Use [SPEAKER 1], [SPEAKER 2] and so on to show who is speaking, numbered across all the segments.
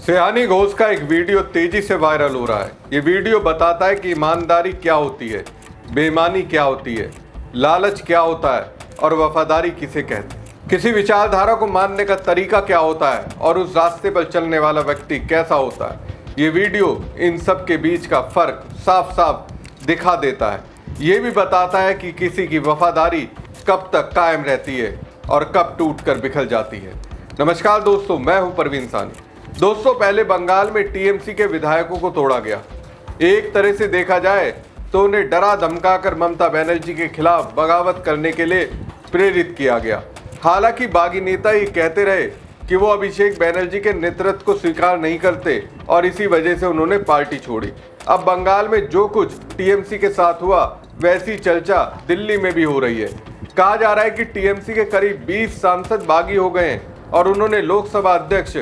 [SPEAKER 1] सयानी घोष का एक वीडियो तेजी से वायरल हो रहा है। ये वीडियो बताता है कि ईमानदारी क्या होती है, बेईमानी क्या होती है, लालच क्या होता है और वफादारी किसे कहते हैं। किसी विचारधारा को मानने का तरीका क्या होता है और उस रास्ते पर चलने वाला व्यक्ति कैसा होता है। ये वीडियो इन सब के बीच का फर्क साफ साफ दिखा देता है। ये भी बताता है कि किसी की वफादारी कब तक कायम रहती है और कब टूट कर बिखर जाती है। नमस्कार दोस्तों, मैं हूं परवीन सानी। दोस्तों, पहले बंगाल में टीएमसी के विधायकों को तोड़ा गया। एक तरह से देखा जाए तो उन्हें डरा धमकाकर ममता बनर्जी के खिलाफ बगावत करने के लिए प्रेरित किया गया। हालांकि बागी नेता ये कहते रहे कि वो अभिषेक बनर्जी के नेतृत्व को स्वीकार नहीं करते और इसी वजह से उन्होंने पार्टी छोड़ी। अब बंगाल में जो कुछ टीएमसी के साथ हुआ वैसी चर्चा दिल्ली में भी हो रही है। कहा जा रहा है कि टीएमसी के करीब 20 सांसद बागी हो गए हैं और उन्होंने लोकसभा अध्यक्ष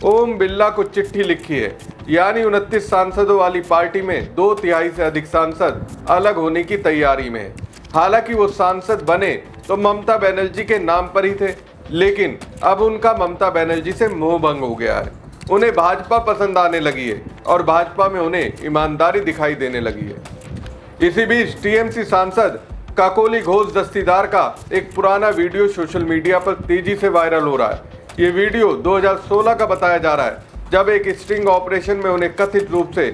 [SPEAKER 1] ओम बिरला को चिट्ठी लिखी है। यानी 29 सांसदों वाली पार्टी में 2/3 से अधिक सांसद अलग होने की तैयारी में है। हालांकि वो सांसद बने तो ममता बनर्जी के नाम पर ही थे, लेकिन अब उनका ममता बनर्जी से मोह भंग हो गया है। उन्हें भाजपा पसंद आने लगी है और भाजपा में उन्हें ईमानदारी दिखाई देने लगी है। इसी बीच टीएमसी सांसद काकोली घोष दस्तीदार का एक पुराना वीडियो सोशल मीडिया पर तेजी से वायरल हो रहा है। ये वीडियो 2016 का बताया जा रहा है, जब एक स्टिंग ऑपरेशन में उन्हें कथित रूप से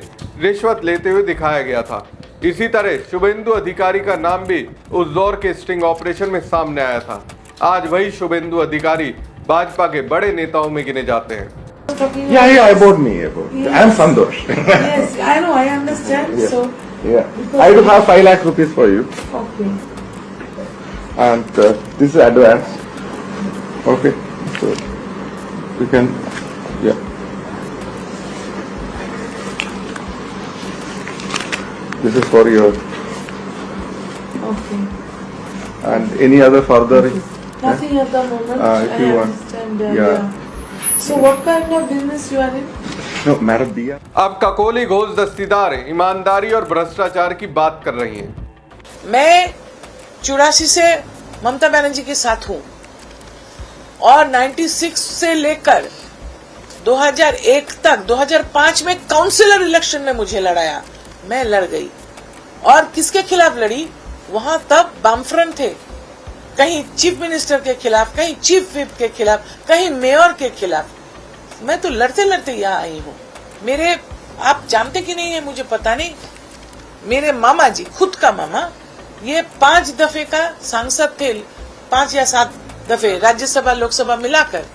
[SPEAKER 1] रिश्वत लेते हुए दिखाया गया था। इसी तरह शुभेंदु अधिकारी का नाम भी उस दौर के स्टिंग ऑपरेशन में सामने आया था। आज वही शुभेंदु अधिकारी भाजपा के बड़े नेताओं में गिने जाते हैं।
[SPEAKER 2] Yeah, about me. I am Sandosh.
[SPEAKER 3] Yes, I know, I understand.
[SPEAKER 2] Yeah.
[SPEAKER 3] So,
[SPEAKER 2] Yeah, I do have 5 lakh rupees for you,
[SPEAKER 3] okay.
[SPEAKER 2] and this is advance. Okay, so you can, yeah. This is for your,
[SPEAKER 3] Okay.
[SPEAKER 2] and any other further.
[SPEAKER 3] Nothing at the moment.
[SPEAKER 2] If you
[SPEAKER 3] I
[SPEAKER 2] want.
[SPEAKER 3] understand.
[SPEAKER 2] Yeah.
[SPEAKER 3] So, what kind of business you are in?
[SPEAKER 2] No, Madam Dia.
[SPEAKER 1] अब काकोली घोष दस्तीदार ईमानदारी और भ्रष्टाचार की बात कर रही हैं।
[SPEAKER 4] मैं 84 से ममता बनर्जी के साथ हूं और 96 से लेकर 2001 तक 2005 में काउंसिलर इलेक्शन में मुझे लड़ाया। मैं लड़ गई और किसके खिलाफ लड़ी? वहां तब वामफ्रंट थे, कहीं चीफ मिनिस्टर के खिलाफ, कहीं चीफ व्हिप के खिलाफ, कहीं मेयर के खिलाफ। मैं तो लड़ते लड़ते यहाँ आई हूँ। मेरे, आप जानते कि नहीं है मुझे पता नहीं, मेरे मामा जी, खुद का मामा, ये 5 दफे का सांसद थे, 5 या 7 दफे राज्यसभा लोकसभा मिलाकर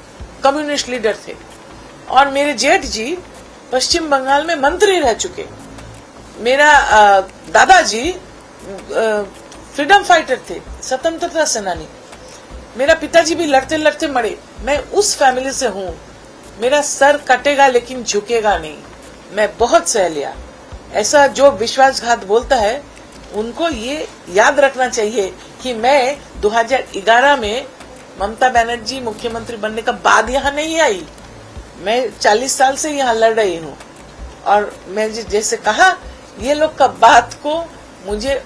[SPEAKER 4] कम्युनिस्ट लीडर थे। और मेरे जेठ जी पश्चिम बंगाल में मंत्री रह चुके। मेरा दादाजी फ्रीडम फाइटर थे, स्वतंत्रता सेनानी। मेरा पिताजी भी लड़ते लड़ते मरे। मैं उस फैमिली से हूँ। मेरा सर कटेगा लेकिन झुकेगा नहीं। मैं बहुत सह लिया। ऐसा जो विश्वासघात बोलता है उनको ये याद रखना चाहिए कि मैं 2011 में ममता बनर्जी मुख्यमंत्री बनने का बाद यहाँ नहीं आई। मैं 40 साल से यहाँ लड़ रही हूँ और मैं जैसे कहा, ये लोग का बात को मुझे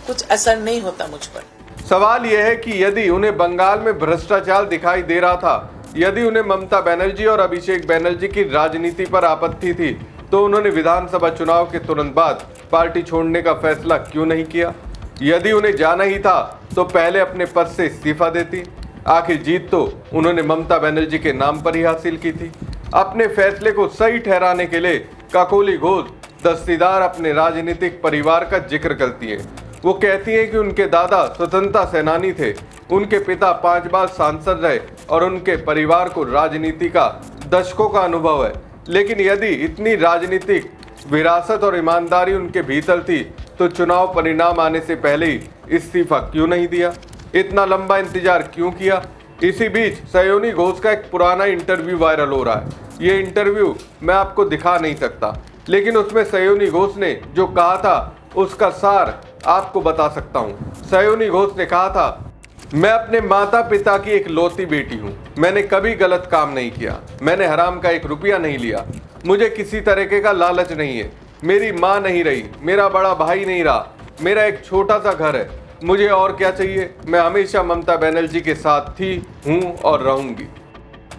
[SPEAKER 4] कुछ असर नहीं होता मुझ पर।
[SPEAKER 1] सवाल यह है कि यदि उन्हें बंगाल में भ्रष्टाचार दिखाई दे रहा था, यदि उन्हें ममता बनर्जी और अभिषेक बनर्जी की राजनीति पर आपत्ति थी, तो उन्होंने विधानसभा चुनाव के तुरंत बाद पार्टी छोड़ने का फैसला क्यों नहीं किया? यदि उन्हें जाना ही था तो पहले अपने पद से इस्तीफा देती। आखिर जीत तो उन्होंने ममता बनर्जी के नाम पर ही हासिल की थी। अपने फैसले को सही ठहराने के लिए काकोली घोष दस्तीदार अपने राजनीतिक परिवार का जिक्र करती है। वो कहती हैं कि उनके दादा स्वतंत्रता सेनानी थे, उनके पिता 5 बार सांसद रहे और उनके परिवार को राजनीति का दशकों का अनुभव है। लेकिन यदि इतनी राजनीतिक विरासत और ईमानदारी उनके भीतर थी तो चुनाव परिणाम आने से पहले ही इस्तीफा क्यों नहीं दिया? इतना लंबा इंतजार क्यों किया? इसी बीच सयानी घोष का एक पुराना इंटरव्यू वायरल हो रहा है। ये इंटरव्यू मैं आपको दिखा नहीं सकता, लेकिन उसमें सयानी घोष ने जो कहा था उसका सार आपको बता सकता हूँ। सयानी घोष ने कहा था, मैं अपने माता पिता की एक लौती बेटी हूँ। मैंने कभी गलत काम नहीं किया। मैंने हराम का 1 रुपया नहीं लिया। मुझे किसी तरीके का लालच नहीं है। मेरी माँ नहीं रही, मेरा बड़ा भाई नहीं रहा, मेरा एक छोटा सा घर है। मुझे और क्या चाहिए? मैं हमेशा ममता बनर्जी के साथ थी, हूँ और रहूंगी।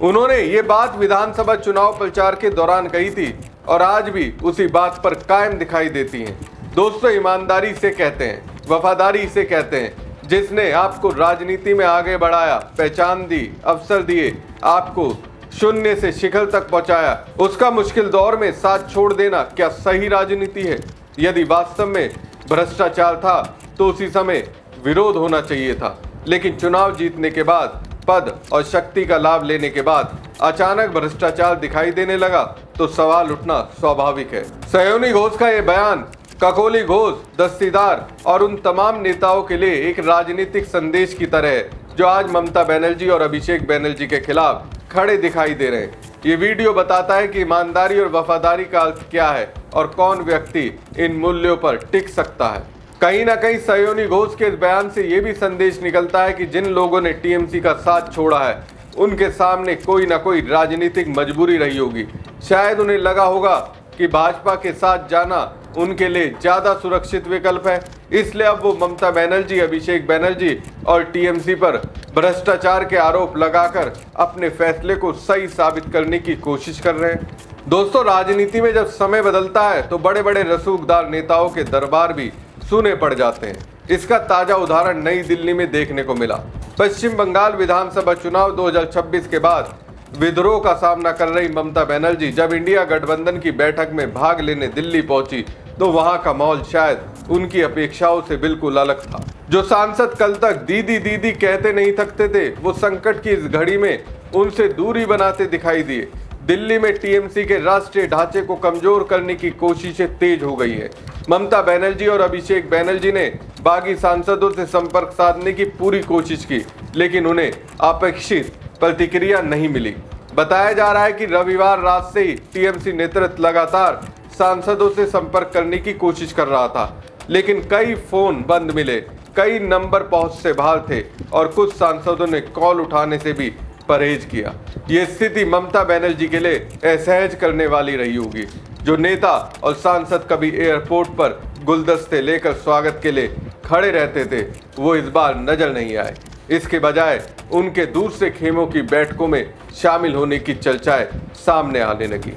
[SPEAKER 1] उन्होंने ये बात विधानसभा चुनाव प्रचार के दौरान कही थी और आज भी उसी बात पर कायम दिखाई देती हैं। दोस्तों, ईमानदारी से कहते हैं, वफादारी से कहते हैं, जिसने आपको राजनीति में आगे बढ़ाया, पहचान दी, अवसर दिए, आपको शून्य से शिखर तक पहुंचाया, उसका मुश्किल दौर में साथ छोड़ देना क्या सही राजनीति है? यदि वास्तव में भ्रष्टाचार था तो उसी समय विरोध होना चाहिए था, लेकिन चुनाव जीतने के बाद, पद और शक्ति का लाभ लेने के बाद अचानक भ्रष्टाचार दिखाई देने लगा तो सवाल उठना स्वाभाविक है। सयोनी घोष का ये बयान ककोली घोष, दस्तीदार और उन तमाम नेताओं के लिए एक राजनीतिक संदेश की तरह है जो आज ममता बनर्जी और अभिषेक बनर्जी के खिलाफ खड़े दिखाई दे रहे हैं। ये वीडियो बताता है कि ईमानदारी और वफादारी का अर्थ क्या है और कौन व्यक्ति इन मूल्यों पर टिक सकता है। कहीं ना कहीं सयोनी घोष के इस बयान से ये भी संदेश निकलता है कि जिन लोगों ने टीएमसी का साथ छोड़ा है उनके सामने कोई ना कोई राजनीतिक मजबूरी रही होगी। शायद उन्हें लगा होगा कि भाजपा के साथ जाना उनके लिए ज्यादा सुरक्षित विकल्प है, इसलिए अब वो ममता बनर्जी, अभिषेक बनर्जी और टीएमसी पर भ्रष्टाचार के आरोप लगाकर अपने फैसले को सही साबित करने की कोशिश कर रहे हैं। दोस्तों, राजनीति में जब समय बदलता है तो बड़े बड़े रसूखदार नेताओं के दरबार भी सुने पड़ जाते हैं। इसका ताजा उदाहरण नई दिल्ली में देखने को मिला। पश्चिम बंगाल विधानसभा चुनाव 2026 के बाद विद्रोह का सामना कर रही ममता बनर्जी जब इंडिया गठबंधन की बैठक में भाग लेने दिल्ली पहुंची तो वहां का माहौल शायद उनकी अपेक्षाओं से बिल्कुल अलग था। जो सांसद कल तक दीदी दीदी कहते नहीं थकते थे, वो संकट की इस घड़ी में उनसे दूरी बनाते दिखाई दिए। दिल्ली में टीएमसी के राष्ट्रीय ढांचे को कमजोर करने की कोशिशें तेज हो गई है। ममता बनर्जी और अभिषेक बनर्जी ने बागी सांसदों से संपर्क साधने की पूरी कोशिश की, लेकिन उन्हें अपेक्षित प्रतिक्रिया नहीं मिली। बताया जा रहा है कि रविवार रात से ही टीएमसी नेतृत्व लगातार सांसदों से संपर्क करने की कोशिश कर रहा था, लेकिन कई फोन बंद मिले, कई नंबर पहुंच से बाहर थे और कुछ सांसदों ने कॉल उठाने से भी परहेज किया। ये स्थिति ममता बनर्जी के लिए असहज करने वाली रही होगी। जो नेता और सांसद कभी एयरपोर्ट पर गुलदस्ते लेकर स्वागत के लिए खड़े रहते थे, वो इस बार नजर नहीं आए। इसके बजाय उनके दूसरे खेमों की बैठकों में शामिल होने की चर्चाएं सामने आने लगी।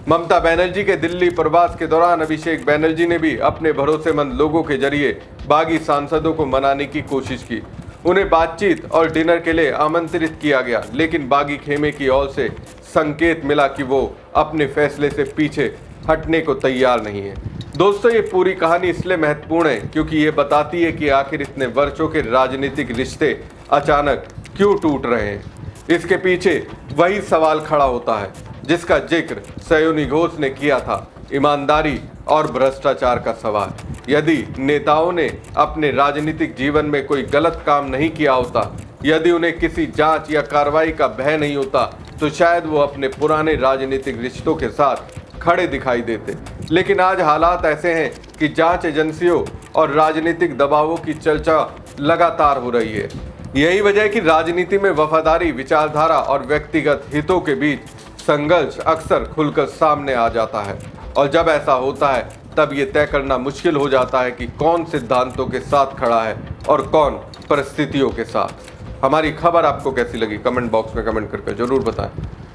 [SPEAKER 1] ममता बनर्जी के दिल्ली प्रवास के दौरान अभिषेक बनर्जी ने भी अपने भरोसेमंद लोगों के जरिए बागी सांसदों को मनाने की कोशिश की। उन्हें बातचीत और डिनर के लिए आमंत्रित किया गया, लेकिन बागी खेमे की ओर से संकेत मिला कि वो अपने फैसले से पीछे हटने को तैयार नहीं है। दोस्तों, ये पूरी कहानी इसलिए महत्वपूर्ण है क्योंकि ये बताती है कि आखिर इतने वर्षों के राजनीतिक रिश्ते अचानक क्यों टूट रहे हैं। इसके पीछे वही सवाल खड़ा होता है जिसका जिक्र सयोनी घोष ने किया था, ईमानदारी और भ्रष्टाचार का सवाल। यदि नेताओं ने अपने राजनीतिक जीवन में कोई गलत काम नहीं किया होता, यदि उन्हें किसी जांच या कार्रवाई का भय नहीं होता, तो शायद वो अपने पुराने राजनीतिक रिश्तों के साथ खड़े दिखाई देते। लेकिन आज हालात ऐसे हैं कि जांच एजेंसियों और राजनीतिक दबावों की चर्चा लगातार हो रही है। यही वजह है कि राजनीति में वफादारी, विचारधारा और व्यक्तिगत हितों के बीच संघर्ष अक्सर खुलकर सामने आ जाता है, और जब ऐसा होता है तब ये तय करना मुश्किल हो जाता है कि कौन सिद्धांतों के साथ खड़ा है और कौन परिस्थितियों के साथ। हमारी खबर आपको कैसी लगी कमेंट बॉक्स में कमेंट करके जरूर बताएं,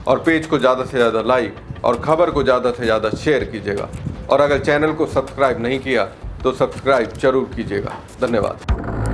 [SPEAKER 1] और पेज को ज़्यादा से ज़्यादा लाइक और खबर को ज़्यादा से ज़्यादा शेयर कीजिएगा, और अगर चैनल को सब्सक्राइब नहीं किया तो सब्सक्राइब जरूर कीजिएगा। धन्यवाद।